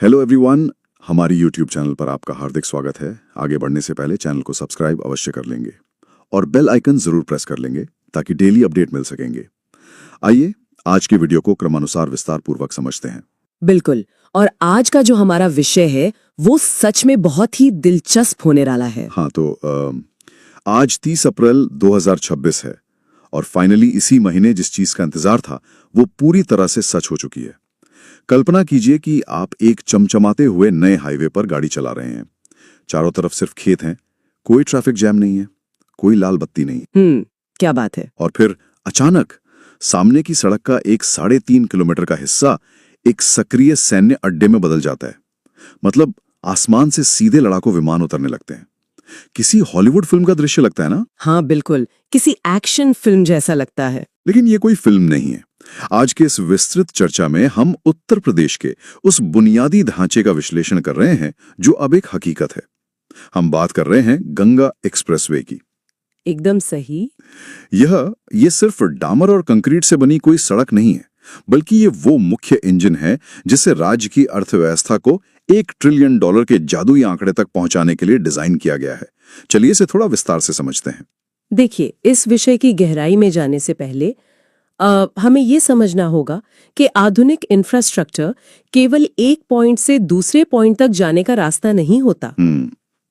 Hello everyone, हमारी YouTube channel पर आपका हार्दिक स्वागत है। आगे बढ़ने से पहले चैनल को सब्सक्राइब अवश्य कर लेंगे और बेल आइकन जरूर प्रेस कर लेंगे ताकि डेली अपडेट मिल सकेंगे। आइए आज की वीडियो को क्रमानुसार विस्तार पूर्वक समझते हैं। बिल्कुल। और आज का जो हमारा विषय है वो सच में बहुत ही दिलचस्प होने वाला है। हाँ, तो आज 30 अप्रैल 2026 है और फाइनली इसी महीने जिस चीज का इंतजार था वो पूरी तरह से सच हो चुकी है। कल्पना कीजिए कि आप एक चमचमाते हुए नए हाईवे पर गाड़ी चला रहे हैं। चारों तरफ सिर्फ खेत हैं, कोई ट्रैफिक जैम नहीं है, कोई लाल बत्ती नहीं। क्या बात है। और फिर अचानक सामने की सड़क का एक 3.5 किलोमीटर का हिस्सा एक सक्रिय सैन्य अड्डे में बदल जाता है। मतलब आसमान से सीधे लड़ाकू विमान उतरने लगते हैं। किसी हॉलीवुड फिल्म का दृश्य लगता है ना? हाँ बिल्कुल, किसी एक्शन फिल्म जैसा लगता है। लेकिन ये कोई फिल्म नहीं है। आज के इस विस्तृत चर्चा में हम उत्तर प्रदेश के उस बुनियादी ढांचे का विश्लेषण कर रहे हैं जो अब एक हकीकत है। हम बात कर रहे हैं गंगा एक्सप्रेसवे की। एकदम सही। ये सिर्फ डामर और कंक्रीट से बनी कोई सड़क नहीं है, बल्कि ये वो मुख्य इंजन है जिससे राज्य की अर्थव्यवस्था को $1 ट्रिलियन के जादुई आंकड़े तक पहुंचाने के लिए डिजाइन किया गया है। चलिए इसे थोड़ा विस्तार से समझते हैं। देखिए, इस विषय की गहराई में जाने से पहले हमें ये समझना होगा कि आधुनिक इंफ्रास्ट्रक्चर केवल एक पॉइंट से दूसरे पॉइंट तक जाने का रास्ता नहीं होता।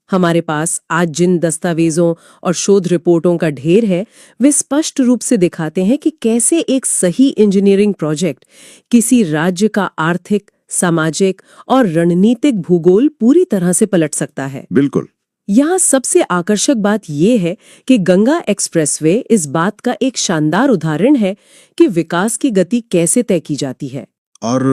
हमारे पास आज जिन दस्तावेजों और शोध रिपोर्टों का ढेर है वे स्पष्ट रूप से दिखाते हैं कि कैसे एक सही इंजीनियरिंग प्रोजेक्ट किसी राज्य का आर्थिक, सामाजिक और रणनीतिक भूगोल पूरी तरह से पलट सकता है। बिल्कुल। यहाँ सबसे आकर्षक बात यह है कि गंगा एक्सप्रेसवे इस बात का एक शानदार उदाहरण है कि विकास की गति कैसे तय की जाती है। और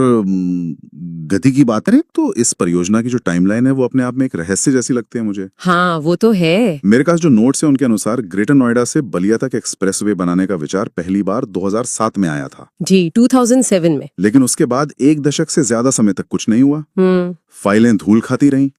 गति की बात करें तो इस परियोजना की जो टाइमलाइन है वो अपने आप में एक रहस्य जैसी लगती है मुझे। हाँ वो तो है। मेरे पास जो नोट्स है उनके अनुसार ग्रेटर नोएडा से बलिया तक एक्सप्रेसवे बनाने का विचार पहली बार 2007 में आया था। जी, 2007 में। लेकिन उसके बाद 1 दशक से ज्यादा समय तक कुछ नहीं हुआ। फाइलें धूल खाती रहीं।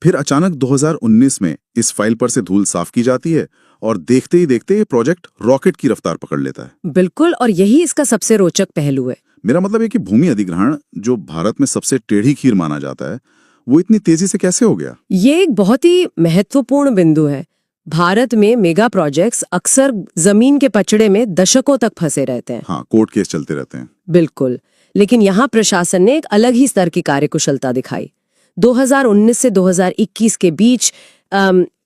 फिर अचानक 2019 में इस फाइल पर से धूल साफ की जाती है और देखते ही देखते ये प्रोजेक्ट रॉकेट की रफ्तार पकड़ लेता है। बिल्कुल, और यही इसका सबसे रोचक पहलू है। मेरा मतलब है कि भूमि अधिग्रहण जो भारत में सबसे टेढ़ी खीर माना जाता है वो इतनी तेजी से कैसे हो गया? ये एक बहुत ही महत्वपूर्ण बिंदु है। भारत में मेगा प्रोजेक्ट्स अक्सर जमीन के पचड़े में दशकों तक फंसे रहते हैं। हाँ, कोर्ट केस चलते रहते हैं। बिल्कुल, लेकिन यहाँ प्रशासन ने एक अलग ही स्तर की कार्यकुशलता दिखाई। 2019 से 2021 के बीच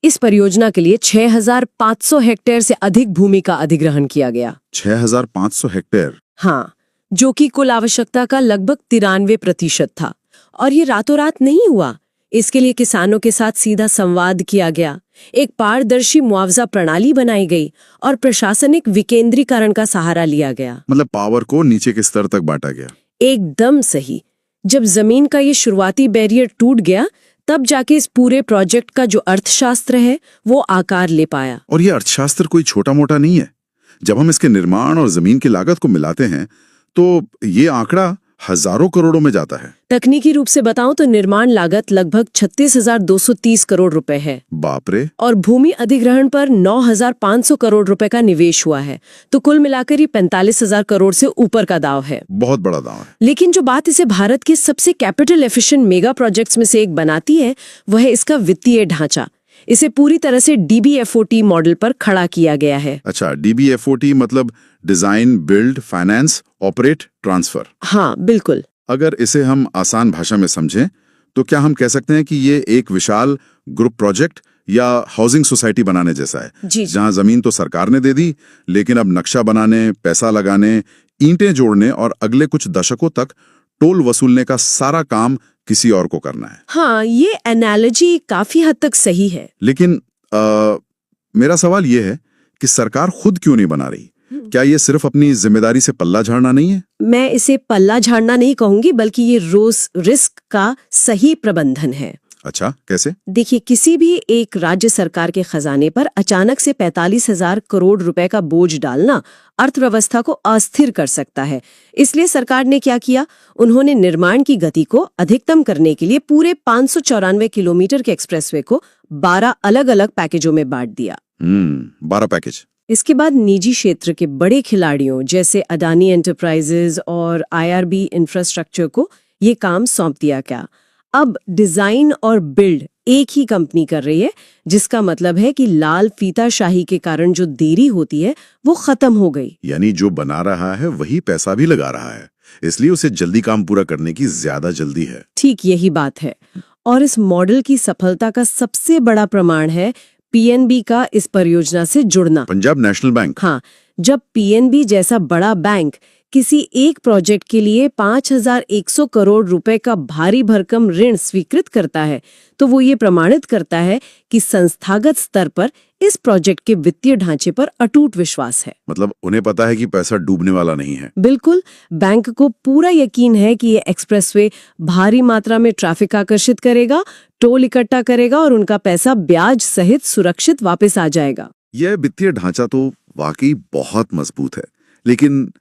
इस परियोजना के लिए 6,500 हेक्टेयर से अधिक भूमि का अधिग्रहण किया गया। 6,500 हेक्टेयर? हाँ, जो कि कुल आवश्यकता का लगभग 93% था। और ये रातों रात नहीं हुआ। इसके लिए किसानों के साथ सीधा संवाद किया गया, एक पारदर्शी मुआवजा प्रणाली बनाई गई और प्रशासनिक विकेंद्रीकरण का सहारा लिया गया। मतलब पावर को नीचे के स्तर तक बांटा गया। एकदम सही। जब जमीन का ये शुरुआती बैरियर टूट गया तब जाके इस पूरे प्रोजेक्ट का जो अर्थशास्त्र है वो आकार ले पाया। और ये अर्थशास्त्र कोई छोटा मोटा नहीं है। जब हम इसके निर्माण और जमीन की लागत को मिलाते हैं तो ये आंकड़ा हजारों करोड़ों में जाता है। तकनीकी रूप से बताऊं तो निर्माण लागत लगभग 36,230 करोड़ रुपए है। बाप रे। और भूमि अधिग्रहण पर 9,500 करोड़ रुपए का निवेश हुआ है। तो कुल मिलाकर ही 45,000 करोड़ से ऊपर का दाव है। बहुत बड़ा दाव है। लेकिन जो बात इसे भारत के सबसे कैपिटल एफिशिएंट मेगा प्रोजेक्ट्स में से एक बनाती है वह है इसका वित्तीय ढांचा। इसे पूरी तरह से DBFOT मॉडल पर खड़ा किया गया है। अच्छा, DBFOT मतलब design, build, finance, operate, transfer. हाँ बिल्कुल। अगर इसे हम आसान भाषा में समझें तो क्या हम कह सकते हैं कि ये एक विशाल ग्रुप प्रोजेक्ट या हाउसिंग सोसाइटी बनाने जैसा है? जी। जहां जमीन तो सरकार ने दे दी, लेकिन अब नक्शा बनाने, पैसा लगाने, ईंटें जोड़ने और अगले कुछ दशकों तक टोल वसूलने का सारा काम किसी और को करना है। हाँ, ये एनालॉजी काफी हद तक सही है। लेकिन मेरा सवाल ये है कि सरकार खुद क्यों नहीं बना रही? क्या ये सिर्फ अपनी जिम्मेदारी से पल्ला झाड़ना नहीं है? मैं इसे पल्ला झाड़ना नहीं कहूंगी, बल्कि ये रिस्क का सही प्रबंधन है। अच्छा, कैसे? देखिए, किसी भी एक राज्य सरकार के खजाने पर अचानक से 45,000 करोड़ रुपए का बोझ डालना अर्थव्यवस्था को अस्थिर कर सकता है। इसलिए सरकार ने क्या किया, उन्होंने निर्माण की गति को अधिकतम करने के लिए पूरे 594 किलोमीटर के एक्सप्रेसवे को 12 अलग अलग पैकेजों में बांट दिया। 12 पैकेज। इसके बाद निजी क्षेत्र के बड़े खिलाड़ियों जैसे अडानी एंटरप्राइजेज और IRB इंफ्रास्ट्रक्चर को ये काम सौंप दिया गया। अब डिजाइन और बिल्ड एक ही कंपनी कर रही है, जिसका मतलब है कि लाल फीताशाही के कारण जो देरी होती है वो खत्म हो गई। यानी जो बना रहा है वही पैसा भी लगा रहा है, इसलिए उसे जल्दी काम पूरा करने की ज्यादा जल्दी है। ठीक यही बात है। और इस मॉडल की सफलता का सबसे बड़ा प्रमाण है पीएनबी का इस परियोजना से जुड़ना। Punjab national bank. हाँ, जब पीएनबी जैसा बड़ा बैंक किसी एक प्रोजेक्ट के लिए 5,100 करोड़ रुपए का भारी भरकम ऋण स्वीकृत करता है, तो वो ये प्रमाणित करता है कि संस्थागत स्तर पर इस प्रोजेक्ट के वित्तीय ढांचे पर अटूट विश्वास है। मतलब उन्हें पता है कि पैसा डूबने वाला नहीं है। बिल्कुल, बैंक को पूरा यकीन है कि ये एक्सप्रेसवे भारी मात्रा में ट्रैफिक आकर्षित करेगा, टोल इकट्ठा करेगा और उनका पैसा ब्याज सहित सुरक्षित वापस आ जाएगा। यह वित्तीय ढांचा तो वाकई बहुत मजबूत है, लेकिन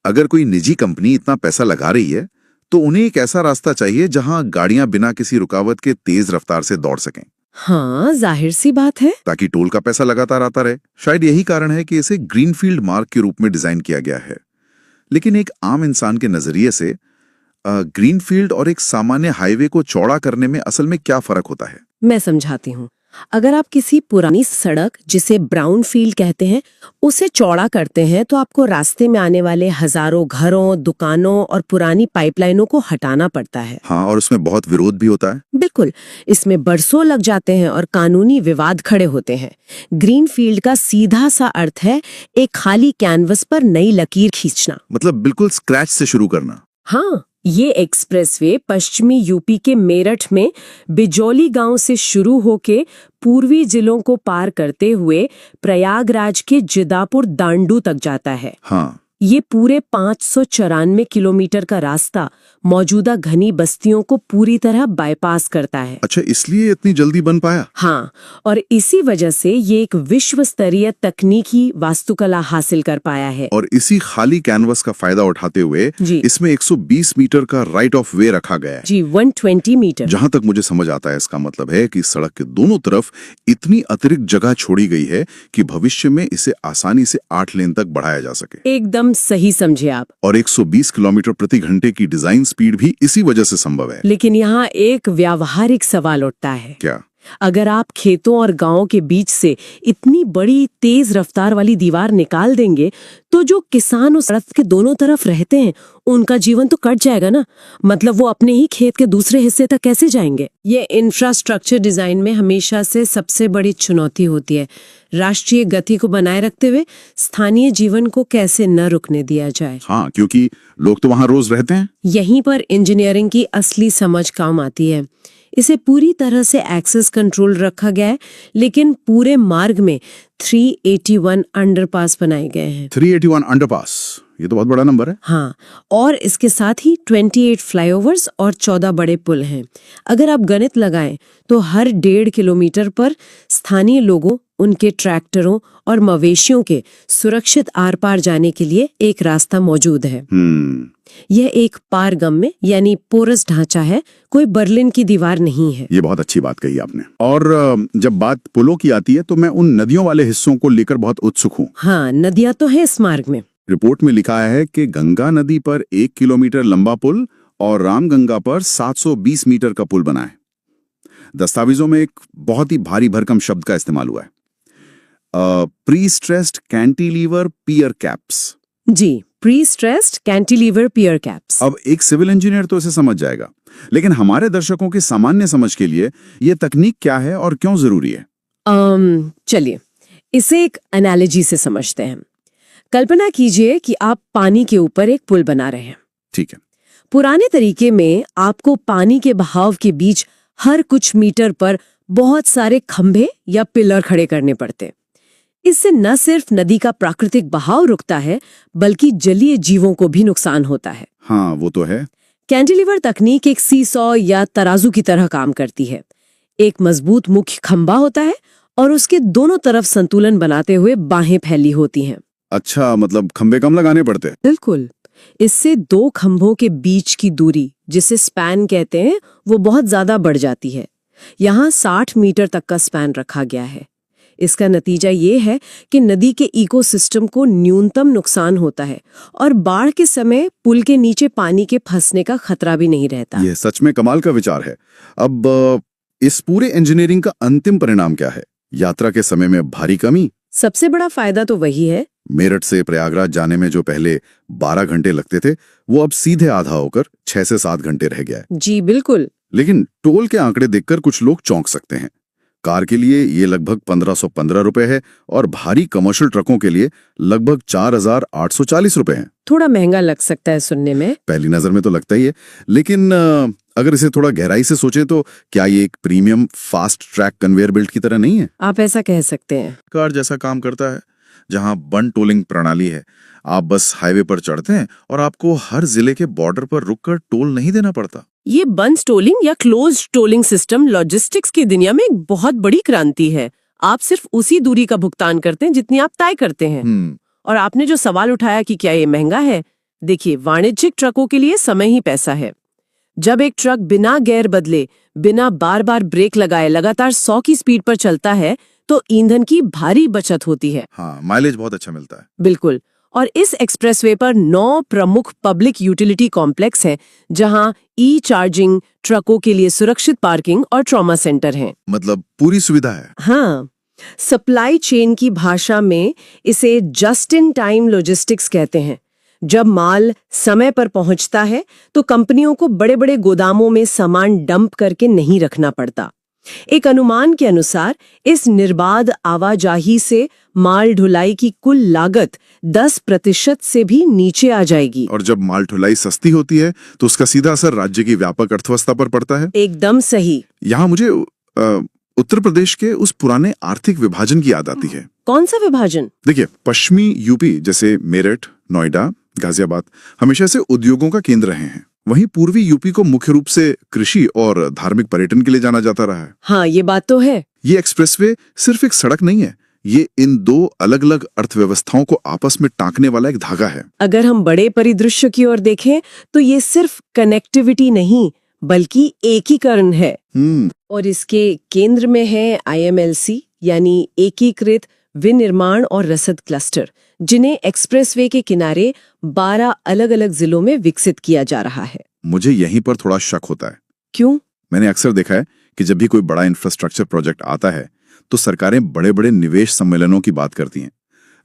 अगर कोई निजी कंपनी इतना पैसा लगा रही है तो उन्हें एक ऐसा रास्ता चाहिए जहां गाड़ियां बिना किसी रुकावट के तेज रफ्तार से दौड़ सकें। हाँ, जाहिर सी बात है। ताकि टोल का पैसा लगातार आता रहे। शायद यही कारण है कि इसे ग्रीनफील्ड मार्ग के रूप में डिजाइन किया गया है। लेकिन एक आम इंसान के नजरिए से ग्रीनफील्ड और एक सामान्य हाईवे को चौड़ा करने में असल में क्या फर्क होता है? मैं समझाती हूँ। अगर आप किसी पुरानी सड़क, जिसे ब्राउन फील्ड कहते हैं, उसे चौड़ा करते हैं तो आपको रास्ते में आने वाले हजारों घरों, दुकानों और पुरानी पाइपलाइनों को हटाना पड़ता है। हाँ, और उसमें बहुत विरोध भी होता है। बिल्कुल, इसमें बरसों लग जाते हैं और कानूनी विवाद खड़े होते हैं। ग्रीन फील्ड का सीधा सा अर्थ है एक खाली कैनवस पर नई लकीर खींचना। मतलब बिल्कुल स्क्रैच से शुरू करना। हाँ, ये एक्सप्रेसवे पश्चिमी यूपी के मेरठ में बिजौली गांव से शुरू होके पूर्वी जिलों को पार करते हुए प्रयागराज के जिदापुर दांडू तक जाता है। हाँ, ये पूरे 594 किलोमीटर का रास्ता मौजूदा घनी बस्तियों को पूरी तरह बाईपास करता है। अच्छा, इसलिए इतनी जल्दी बन पाया। हाँ, और इसी वजह से ये एक विश्व स्तरीय तकनीकी वास्तुकला हासिल कर पाया है। और इसी खाली कैनवस का फायदा उठाते हुए जी। इसमें 120 मीटर का राइट ऑफ वे रखा गया है। जी, 120 मीटर। जहां तक मुझे समझ आता है, इसका मतलब है कि सड़क के दोनों तरफ इतनी अतिरिक्त जगह छोड़ी गई है कि भविष्य में इसे आसानी से 8 लेन तक बढ़ाया जा सके। एकदम सही समझे आप। और 120 किलोमीटर प्रति घंटे की डिजाइन स्पीड भी इसी वजह से संभव है। लेकिन यहाँ एक व्यावहारिक सवाल उठता है। क्या? अगर आप खेतों और गांवों के बीच से इतनी बड़ी तेज रफ्तार वाली दीवार निकाल देंगे तो जो किसान उस सड़क के दोनों तरफ रहते हैं उनका जीवन तो कट जाएगा ना। मतलब वो अपने ही खेत के दूसरे हिस्से तक कैसे जाएंगे? ये इंफ्रास्ट्रक्चर डिजाइन में हमेशा से सबसे बड़ी चुनौती होती है। राष्ट्रीय गति को बनाए रखते हुए स्थानीय जीवन को कैसे न रुकने दिया जाए। हाँ, क्योंकि लोग तो वहां रोज रहते हैं। यहीं पर इंजीनियरिंग की असली समझ काम आती है। इसे पूरी तरह से एक्सेस कंट्रोल रखा गया है, लेकिन पूरे मार्ग में 381 अंडरपास बनाए गए हैं। 381 अंडरपास, ये तो बहुत बड़ा नंबर है। हाँ, और इसके साथ ही 28 फ्लाईओवर्स और 14 बड़े पुल हैं। अगर आप गणित लगाएं तो हर 1.5 किलोमीटर पर स्थानीय लोगों, उनके ट्रैक्टरों और मवेशियों के सुरक्षित आर पार जाने के लिए एक रास्ता मौजूद है। यह एक पारगम्य यानी पोरस ढांचा है, कोई बर्लिन की दीवार नहीं है। ये बहुत अच्छी बात कही आपने। और जब बात पुलों की आती है तो मैं उन नदियों वाले हिस्सों को लेकर बहुत उत्सुक हूँ। हाँ, नदियां तो है इस मार्ग में। रिपोर्ट में लिखा है कि गंगा नदी पर 1 किलोमीटर लंबा पुल और रामगंगा पर 720 मीटर का पुल बना है। दस्तावेजों में एक बहुत ही भारी भरकम शब्द का इस्तेमाल हुआ है, प्री स्ट्रेस्ड कैंटिलीवर पियर कैप्स। जी, प्री स्ट्रेस्ड कैंटिलीवर पियर कैप्स। अब एक सिविल इंजीनियर तो इसे समझ जाएगा, लेकिन हमारे दर्शकों की सामान्य समझ के लिए ये तकनीक क्या है और क्यों जरूरी है? चलिए इसे एक एनालॉजी से समझते हैं। कल्पना कीजिए कि आप पानी के ऊपर एक पुल बना रहे हैं। ठीक है। पुराने तरीके में आपको पानी के बहाव के बीच हर कुछ मीटर पर बहुत सारे खंभे या पिलर खड़े करने पड़ते। इससे न सिर्फ नदी का प्राकृतिक बहाव रुकता है, बल्कि जलीय जीवों को भी नुकसान होता है। हाँ, वो तो है। कैंटिलीवर तकनीक एक सीसॉ या तराजू की तरह काम करती है। एक मजबूत मुख्य खंभा होता है और उसके दोनों तरफ संतुलन बनाते हुए बाहें फैली होती हैं। अच्छा, मतलब खंभे कम लगाने पड़ते हैं? बिल्कुल। इससे 2 खंभों के बीच की दूरी, जिसे स्पैन कहते हैं, वो बहुत ज्यादा बढ़ जाती है। यहाँ 60 मीटर तक का स्पैन रखा गया है। इसका नतीजा ये है कि नदी के इकोसिस्टम को न्यूनतम नुकसान होता है और बाढ़ के समय पुल के नीचे पानी के फंसने का खतरा भी नहीं रहता। यह सच में कमाल का विचार है। अब इस पूरे इंजीनियरिंग का अंतिम परिणाम क्या है? यात्रा के समय में भारी कमी? सबसे बड़ा फायदा तो वही है। मेरठ से प्रयागराज जाने में जो पहले 12 घंटे लगते थे, वो अब सीधे आधा होकर 6 से 7 घंटे रह गया है। जी बिल्कुल। लेकिन टोल के आंकड़े देखकर कुछ लोग चौंक सकते हैं। कार के लिए ये लगभग 1515 रुपए है और भारी कमर्शियल ट्रकों के लिए लगभग 4840 रुपए है। थोड़ा महंगा लग सकता है सुनने में। पहली नजर में तो लगता ही है, लेकिन अगर इसे थोड़ा गहराई से सोचें तो क्या ये एक premium fast track conveyor belt की तरह नहीं है? आप ऐसा कह सकते हैं। कार जैसा काम करता है, जहां वन टोलिंग प्रणाली है। आप बस हाईवे पर चढ़ते हैं और आपको हर जिले के बॉर्डर पर रुककर टोल नहीं देना पड़ता। ये बंस टोलिंग या क्लोज टोलिंग सिस्टम लॉजिस्टिक्स की दुनिया में एक बहुत बड़ी क्रांति है। आप सिर्फ उसी दूरी का भुगतान करते हैं जितनी आप तय करते हैं। और आपने जो सवाल उठाया कि क्या ये महंगा है, देखिए वाणिज्यिक ट्रकों के लिए समय ही पैसा है। जब एक ट्रक बिना गियर बदले, बिना बार बार ब्रेक लगाए लगातार 100 की स्पीड पर चलता है तो ईंधन की भारी बचत होती है। हाँ, माइलेज बहुत अच्छा मिलता है। बिल्कुल। और इस एक्सप्रेसवे पर 9 प्रमुख पब्लिक यूटिलिटी कॉम्प्लेक्स हैं, जहां ई चार्जिंग, ट्रकों के लिए सुरक्षित पार्किंग और ट्रॉमा सेंटर हैं। मतलब पूरी सुविधा है। हाँ, सप्लाई चेन की भाषा में इसे जस्ट इन टाइम लॉजिस्टिक्स कहते हैं। जब माल समय पर पहुंचता है तो कंपनियों को बड़े बड़े गोदामों में सामान डंप करके नहीं रखना पड़ता। एक अनुमान के अनुसार इस निर्बाध आवाजाही से माल ढुलाई की कुल लागत 10% से भी नीचे आ जाएगी। और जब माल ढुलाई सस्ती होती है तो उसका सीधा असर राज्य की व्यापक अर्थव्यवस्था पर पड़ता है। एकदम सही। यहाँ मुझे उत्तर प्रदेश के उस पुराने आर्थिक विभाजन की याद आती है। कौन सा विभाजन? देखिए, पश्चिमी यूपी जैसे मेरठ, नोएडा, गाजियाबाद हमेशा से उद्योगों का केंद्र रहे हैं। वहीं पूर्वी यूपी को मुख्य रूप से कृषि और धार्मिक पर्यटन के लिए जाना जाता रहा है। हाँ, ये बात तो है। ये एक्सप्रेसवे सिर्फ एक सड़क नहीं है, ये इन 2 अलग अलग अर्थव्यवस्थाओं को आपस में टांकने वाला एक धागा है। अगर हम बड़े परिदृश्य की ओर देखें तो ये सिर्फ कनेक्टिविटी नहीं बल्कि एकीकरण है। और इसके केंद्र में है IMLC यानी एकीकृत विनिर्माण और रसद क्लस्टर, जिन्हें एक्सप्रेसवे के किनारे 12 अलग अलग जिलों में विकसित किया जा रहा है। मुझे यहीं पर थोड़ा शक होता है। क्यों? मैंने अक्सर देखा है कि जब भी कोई बड़ा इंफ्रास्ट्रक्चर प्रोजेक्ट आता है तो सरकारें बड़े बड़े निवेश सम्मेलनों की बात करती हैं।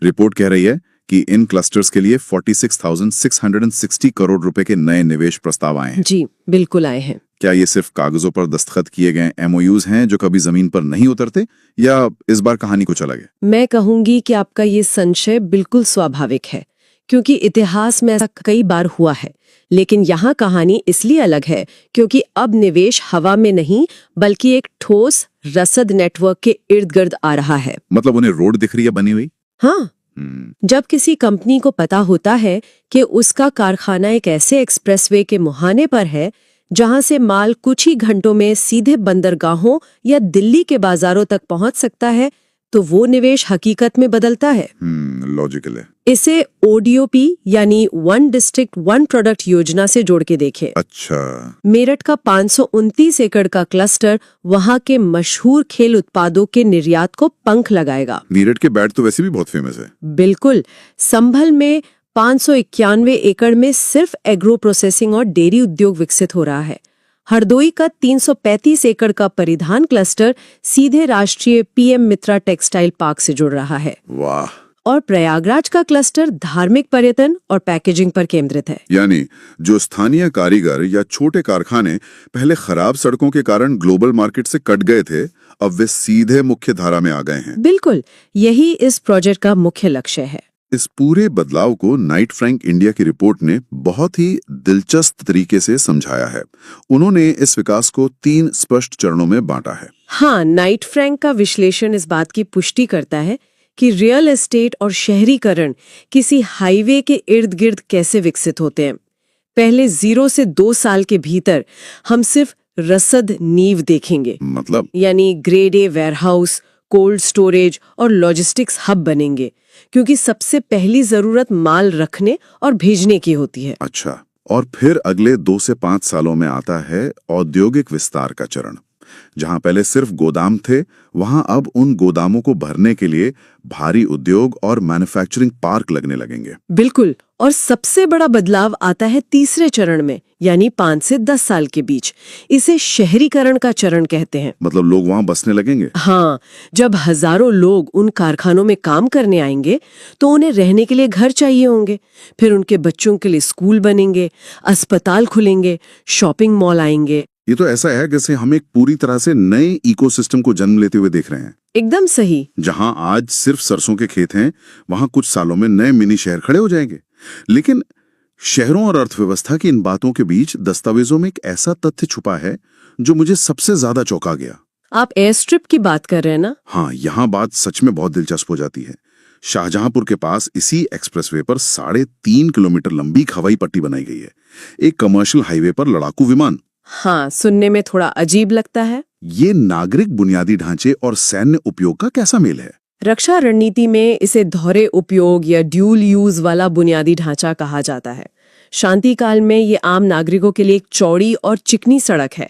रिपोर्ट कह रही है कि इन क्लस्टर्स के लिए 46,660 करोड़ रुपए के नए निवेश प्रस्ताव आए हैं। जी बिल्कुल आए हैं। क्या ये सिर्फ कागजों पर दस्तखत किए गए MOUs हैं जो कभी जमीन पर नहीं उतरते, या इस बार कहानी कुछ अलग है? मैं कहूंगी कि आपका ये संशय बिल्कुल स्वाभाविक है, क्योंकि इतिहास में ऐसा कई बार हुआ है। लेकिन यहाँ कहानी इसलिए अलग है क्योंकि अब निवेश हवा में नहीं बल्कि एक ठोस रसद नेटवर्क के इर्द गिर्द आ रहा है। मतलब उन्हें रोड दिख रही है बनी हुई? हाँ, जब किसी कंपनी को पता होता है कि उसका कारखाना एक ऐसे एक्सप्रेसवे के मुहाने पर है जहां से माल कुछ ही घंटों में सीधे बंदरगाहों या दिल्ली के बाजारों तक पहुंच सकता है, तो वो निवेश हकीकत में बदलता है। लॉजिकल है। इसे ODOP यानी वन डिस्ट्रिक्ट वन प्रोडक्ट योजना से जोड़ के देखें। अच्छा। मेरठ का 529 एकड़ का क्लस्टर वहां के मशहूर खेल उत्पादों के निर्यात को पंख लगाएगा। मेरठ के बैट तो वैसे भी बहुत फेमस है। बिल्कुल। संभल में 591 एकड़ में सिर्फ एग्रो प्रोसेसिंग और डेयरी उद्योग विकसित हो रहा है। हरदोई का 335 एकड़ का परिधान क्लस्टर सीधे राष्ट्रीय PM मित्रा टेक्सटाइल पार्क से जुड़ रहा है। वाह। और प्रयागराज का क्लस्टर धार्मिक पर्यटन और पैकेजिंग पर केंद्रित है। यानी जो स्थानीय कारीगर या छोटे कारखाने पहले खराब सड़कों के कारण ग्लोबल मार्केट से कट गए थे, अब वे सीधे मुख्य धारा में आ गए हैं। बिल्कुल, यही इस प्रोजेक्ट का मुख्य लक्ष्य है। इस पूरे बदलाव को नाइट फ्रैंक इंडिया की रिपोर्ट ने बहुत ही दिलचस्प तरीके से समझाया है। उन्होंने इस विकास को 3 स्पष्ट चरणों में बांटा है। हाँ, नाइट फ्रैंक का विश्लेषण इस बात की पुष्टि करता है कि रियल एस्टेट और शहरीकरण किसी हाईवे के इर्द गिर्द कैसे विकसित होते हैं। पहले 0 से 2 साल के भीतर हम सिर्फ रसद नींव देखेंगे, मतलब यानी grade A warehouse, cold storage और लॉजिस्टिक्स हब बनेंगे, क्योंकि सबसे पहली जरूरत माल रखने और भेजने की होती है। अच्छा, और फिर अगले 2 से 5 सालों में आता है औद्योगिक विस्तार का चरण। जहां पहले सिर्फ गोदाम थे, वहां अब उन गोदामों को भरने के लिए भारी उद्योग और मैन्युफैक्चरिंग पार्क लगने लगेंगे। बिल्कुल। और सबसे बड़ा बदलाव आता है तीसरे चरण में, यानी 5 से 10 साल के बीच। इसे शहरीकरण का चरण कहते हैं। मतलब लोग वहां बसने लगेंगे। हाँ, जब हजारों लोग उन कारखानों में काम करने आएंगे तो उन्हें रहने के लिए घर चाहिए होंगे। फिर उनके बच्चों के लिए स्कूल बनेंगे, अस्पताल खुलेंगे, शॉपिंग मॉल आएंगे। ये तो ऐसा है जैसे हम एक पूरी तरह से नए इकोसिस्टम को जन्म लेते हुए देख रहे हैं। एकदम सही। जहां आज सिर्फ सरसों के खेत हैं, वहां कुछ सालों में नए मिनी शहर खड़े हो जाएंगे। लेकिन शहरों और अर्थव्यवस्था की इन बातों के बीच दस्तावेजों में एक ऐसा तथ्य छुपा है जो मुझे सबसे ज्यादा चौंका गया। आप एयर स्ट्रिप की बात कर रहे हैं ना? हाँ, यहाँ बात सच में बहुत दिलचस्प हो जाती है। शाहजहांपुर के पास इसी एक्सप्रेसवे पर 3.5 किलोमीटर लंबी एक हवाई पट्टी बनाई गई है। एक कमर्शियल हाईवे पर लड़ाकू विमान। हाँ, सुनने में थोड़ा अजीब लगता है। ये नागरिक बुनियादी ढांचे और सैन्य उपयोग का कैसा मेल है? रक्षा रणनीति में इसे दोहरे उपयोग या ड्यूल यूज वाला बुनियादी ढांचा कहा जाता है। शांति काल में ये आम नागरिकों के लिए एक चौड़ी और चिकनी सड़क है।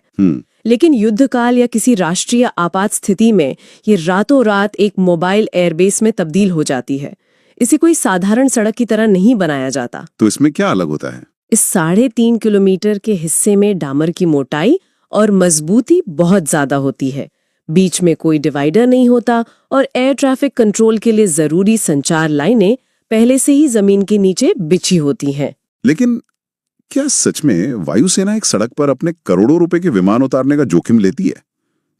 लेकिन युद्ध काल या किसी राष्ट्रीय आपात स्थिति में ये रातों रात एक मोबाइल एयरबेस में तब्दील हो जाती है। इसे कोई साधारण सड़क की तरह नहीं बनाया जाता। तो इसमें क्या अलग होता है? इस 3.5 किलोमीटर के हिस्से में डामर की मोटाई और मजबूती बहुत ज्यादा होती है। बीच में कोई डिवाइडर नहीं होता और एयर ट्रैफिक कंट्रोल के लिए जरूरी संचार लाइनें पहले से ही जमीन के नीचे बिछी होती हैं। लेकिन क्या सच में वायुसेना एक सड़क पर अपने करोड़ों रुपए के विमान उतारने का जोखिम लेती है?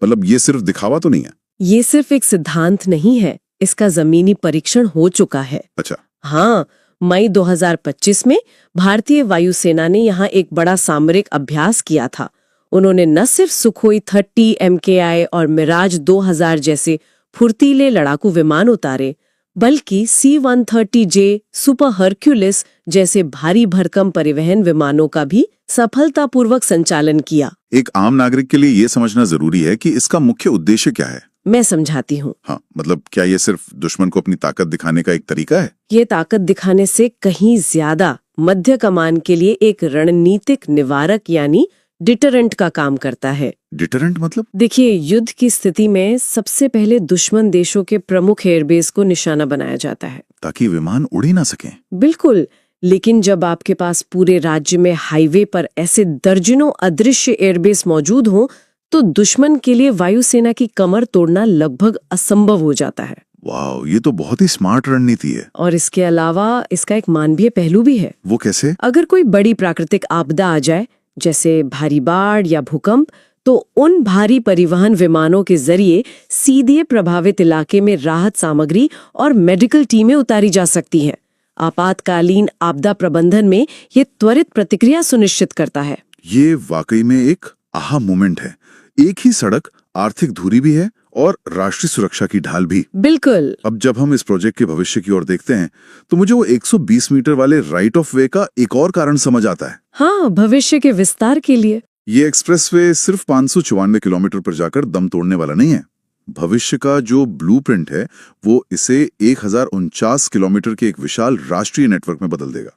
मतलब ये सिर्फ दिखावा तो नहीं है? ये सिर्फ एक सिद्धांत नहीं है, इसका जमीनी परीक्षण हो चुका है। अच्छा। हाँ, मई 2025 में भारतीय वायुसेना ने यहाँ एक बड़ा सामरिक अभ्यास किया था। उन्होंने न सिर्फ सुखोई 30 MKI और मिराज 2000 जैसे फुर्तीले लड़ाकू विमान उतारे, बल्कि C-130J सुपर हरक्यूलिस जैसे भारी भरकम परिवहन विमानों का भी सफलतापूर्वक संचालन किया। एक आम नागरिक के लिए ये समझना जरूरी है कि इसका मुख्य उद्देश्य क्या है। मैं समझाती हूँ। हाँ, मतलब क्या ये सिर्फ दुश्मन को अपनी ताकत दिखाने का एक तरीका है? ये ताकत दिखाने से कहीं ज्यादा मध्य कमान के लिए एक रणनीतिक निवारक यानी डिटरेंट का काम करता है। डिटरेंट मतलब? देखिए, युद्ध की स्थिति में सबसे पहले दुश्मन देशों के प्रमुख एयरबेस को निशाना बनाया जाता है, ताकि विमान उड़ ही ना सकें। बिल्कुल। लेकिन जब आपके पास पूरे राज्य में हाईवे पर ऐसे दर्जनों अदृश्य एयरबेस मौजूद हों, तो दुश्मन के लिए वायुसेना की कमर तोड़ना लगभग असंभव हो जाता है। वाह, ये तो बहुत ही स्मार्ट रणनीति है। और इसके अलावा इसका एक मानवीय पहलू भी है। वो कैसे? अगर कोई बड़ी प्राकृतिक आपदा आ जाए, जैसे भारी बाढ़ या भूकंप, तो उन भारी परिवहन विमानों के जरिए सीधे प्रभावित इलाके में राहत सामग्री और मेडिकल टीमें उतारी जा सकती हैं। आपातकालीन आपदा प्रबंधन में ये त्वरित प्रतिक्रिया सुनिश्चित करता है। ये वाकई में एक आहा मोमेंट है। एक ही सड़क आर्थिक धुरी भी है और राष्ट्रीय सुरक्षा की ढाल भी। बिल्कुल। अब जब हम इस प्रोजेक्ट के भविष्य की ओर देखते हैं, तो मुझे वो 120 मीटर वाले राइट ऑफ वे का एक और कारण समझ आता है। हाँ, भविष्य के विस्तार के लिए। ये एक्सप्रेसवे सिर्फ 594 किलोमीटर पर जाकर दम तोड़ने वाला नहीं है। भविष्य का जो ब्लूप्रिंट है, वो इसे 1049 किलोमीटर के एक विशाल राष्ट्रीय नेटवर्क में बदल देगा।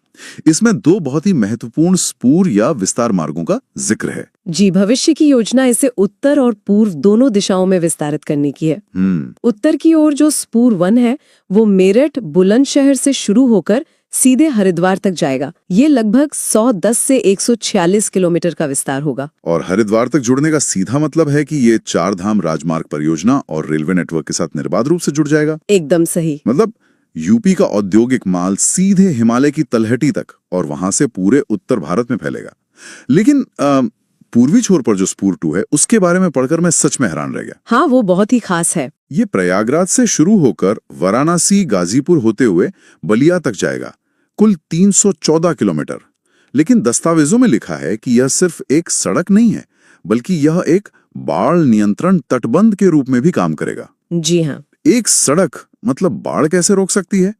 इसमें 2 बहुत ही महत्वपूर्ण स्पूर या विस्तार मार्गों का जिक्र है। जी, भविष्य की योजना इसे उत्तर और पूर्व दोनों दिशाओं में विस्तारित करने की है। उत्तर की ओर जो स्पूर 1 है, वो मेरठ बुलंदशहर से शुरू होकर सीधे हरिद्वार तक जाएगा। ये लगभग 110 से 146 किलोमीटर का विस्तार होगा। और हरिद्वार तक जुड़ने का सीधा मतलब है कि ये 4 धाम राजमार्ग परियोजना और रेलवे नेटवर्क के साथ निर्बाध रूप से जुड़ जाएगा। एकदम सही। मतलब यूपी का औद्योगिक माल सीधे हिमालय की तलहटी तक और वहां से पूरे उत्तर भारत में फैलेगा। लेकिन पूर्वी छोर पर जो स्पूर 2 है, उसके बारे में पढ़कर मैं सच में हैरान रह गया। हाँ, वो बहुत ही खास है। ये प्रयागराज से शुरू होकर वाराणसी, गाजीपुर होते हुए बलिया तक जाएगा, कुल 314 किलोमीटर। लेकिन दस्तावेजों में लिखा है कि यह सिर्फ एक सड़क नहीं है, बल्कि यह एक बाढ़ नियंत्रण तटबंध के रूप में भी काम करेगा। जी हाँ। एक सड़क मतलब बाढ़ कैसे रोक सकती है?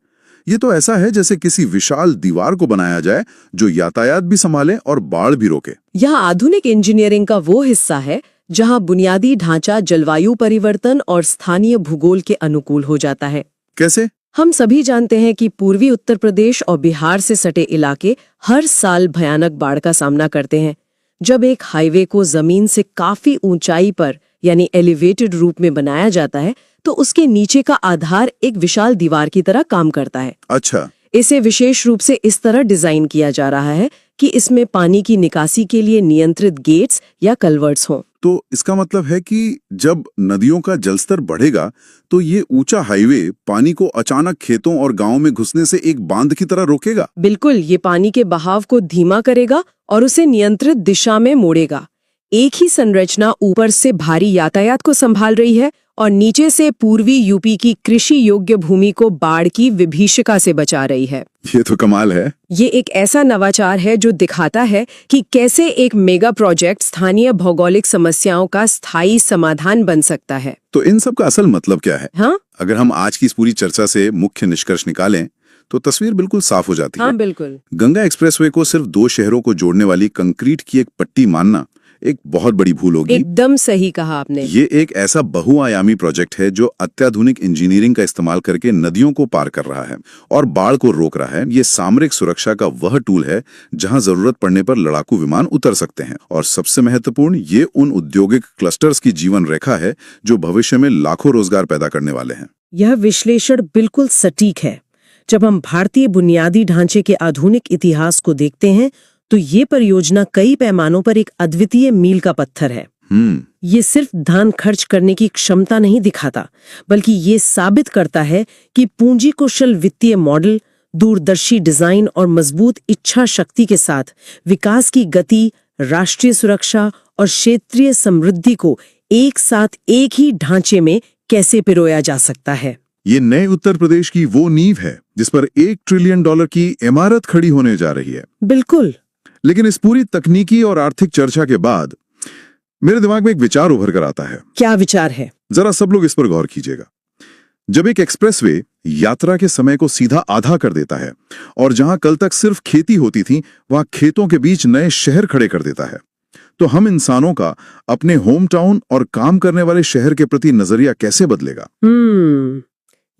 ये तो ऐसा है जैसे किसी विशाल दीवार को बनाया जाए जो यातायात भी संभाले और बाढ़ भी रोके। यह आधुनिक इंजीनियरिंग का वो हिस्सा है जहां बुनियादी ढांचा जलवायु परिवर्तन और स्थानीय भूगोल के अनुकूल हो जाता है। कैसे? हम सभी जानते हैं कि पूर्वी उत्तर प्रदेश और बिहार से सटे इलाके हर साल भयानक बाढ़ का सामना करते हैं। जब एक हाईवे को जमीन से काफी ऊंचाई पर यानी एलिवेटेड रूप में बनाया जाता है तो उसके नीचे का आधार एक विशाल दीवार की तरह काम करता है। अच्छा, इसे विशेष रूप से इस तरह डिजाइन किया जा रहा है कि इसमें पानी की निकासी के लिए नियंत्रित गेट्स या कल्वर्ट्स हों। तो इसका मतलब है कि जब नदियों का जलस्तर बढ़ेगा तो ये ऊंचा हाईवे पानी को अचानक खेतों और गांवों में घुसने से एक बांध की तरह रोकेगा। बिल्कुल, ये पानी के बहाव को धीमा करेगा और उसे नियंत्रित दिशा में मोड़ेगा। एक ही संरचना ऊपर से भारी यातायात को संभाल रही है और नीचे से पूर्वी यूपी की कृषि योग्य भूमि को बाढ़ की विभीषिका से बचा रही है। ये तो कमाल है। ये एक ऐसा नवाचार है जो दिखाता है कि कैसे एक मेगा प्रोजेक्ट स्थानीय भौगोलिक समस्याओं का स्थायी समाधान बन सकता है। तो इन सब का असल मतलब क्या है? हाँ, अगर हम आज की इस पूरी चर्चा से मुख्य निष्कर्ष निकालें तो तस्वीर बिल्कुल साफ हो जाती है। हाँ, बिल्कुल। गंगा एक्सप्रेसवे को सिर्फ 2 शहरों को जोड़ने वाली कंक्रीट की एक पट्टी मानना एक बहुत बड़ी भूल होगी। एकदम सही कहा आपने। ये एक ऐसा बहुआयामी प्रोजेक्ट है जो अत्याधुनिक इंजीनियरिंग का इस्तेमाल करके नदियों को पार कर रहा है और बाढ़ को रोक रहा है। ये सामरिक सुरक्षा का वह टूल है जहां जरूरत पड़ने पर लड़ाकू विमान उतर सकते हैं। और सबसे महत्वपूर्ण, ये उन औद्योगिक क्लस्टर्स की जीवन रेखा है जो भविष्य में लाखों रोजगार पैदा करने वाले हैं। यह विश्लेषण बिल्कुल सटीक है। जब हम भारतीय बुनियादी ढांचे के आधुनिक इतिहास को देखते हैं तो ये परियोजना कई पैमानों पर एक अद्वितीय मील का पत्थर है। ये सिर्फ धन खर्च करने की क्षमता नहीं दिखाता, बल्कि ये साबित करता है कि पूंजी कुशल वित्तीय मॉडल, दूरदर्शी डिजाइन और मजबूत इच्छा शक्ति के साथ विकास की गति, राष्ट्रीय सुरक्षा और क्षेत्रीय समृद्धि को एक साथ एक ही ढांचे में कैसे पिरोया जा सकता है। ये नए उत्तर प्रदेश की वो नींव है जिस पर $1 ट्रिलियन की इमारत खड़ी होने जा रही है। बिल्कुल। लेकिन इस पूरी तकनीकी और आर्थिक चर्चा के बाद मेरे दिमाग में एक विचार उभर कर आता है। क्या विचार है? जरा सब लोग इस पर गौर कीजिएगा। जब एक एक्सप्रेसवे यात्रा के समय को सीधा आधा कर देता है और जहां कल तक सिर्फ खेती होती थी वहां खेतों के बीच नए शहर खड़े कर देता है, तो हम इंसानों का अपने होम टाउन और काम करने वाले शहर के प्रति नजरिया कैसे बदलेगा?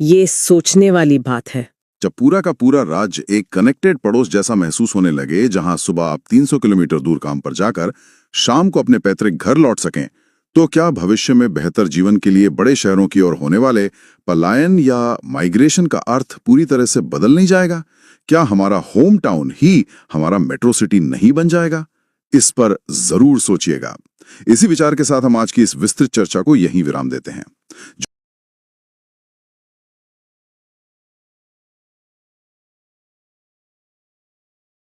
ये सोचने वाली बात है। जब पूरा का पूरा राज्य एक कनेक्टेड पड़ोस जैसा महसूस होने लगे, जहां सुबह आप 300 किलोमीटर दूर काम पर जाकर शाम को अपने पैतृक घर लौट सकें, तो क्या भविष्य में बेहतर जीवन के लिए बड़े शहरों की ओर होने वाले पलायन या माइग्रेशन का अर्थ पूरी तरह से बदल नहीं जाएगा? क्या हमारा होम टाउन ही हमारा मेट्रो सिटी नहीं बन जाएगा? इस पर जरूर सोचिएगा। इसी विचार के साथ हम आज की इस विस्तृत चर्चा को यहीं विराम देते हैं।